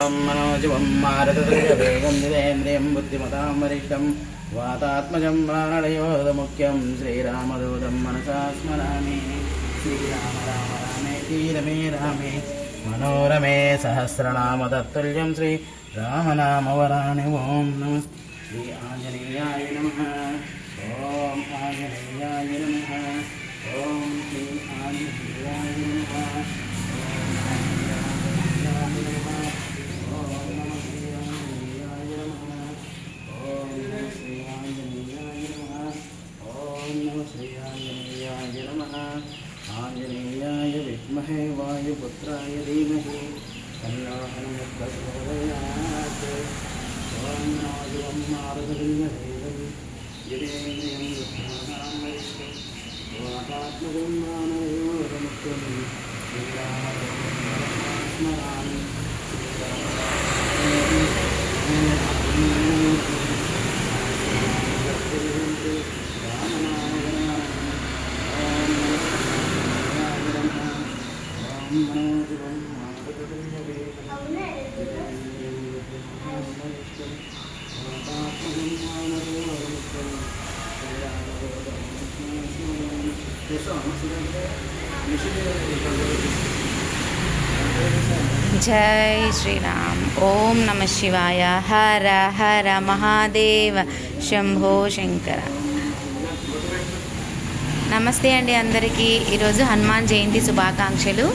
वातात्मजं मनोजिवं मारुततुल्यवेगं जितेन्द्रियं बुद्धिमतां वरिष्ठं वातात्मजं प्राणलयोदमुख्यं श्रीरामदूतं मनसा स्मरामि। श्रीराम राम रामेति रमे रामे मनोरमे सहस्रनाम तत्तुल्यं श्रीरामनामवराणि। ॐ नमः श्री आञ्जनेयाय नमः। ॐ आञ्जनेयाय नमः। ॐ श्री आञ्जनेयाय नमः। आञ्जनेयाय विद्महे वायुपुत्राय धीमहि तन्नो हनुमत् प्रचोदयात्। ॐ नाजुवं मारुततुल्यवेगं जितेन्द्रियं बुद्धिमतां वरिष्ठं वातात्मजं प्राणलयोदमुख्यं श्रीरामदूतं स्मरामि। जय श्री राम। ओम नमः शिवाय। हर हर महादेव शंभो शंकर। నమస్తే అండి అందరికీ। ఈరోజు హనుమాన్ జయంతి శుభాకాంక్షలు।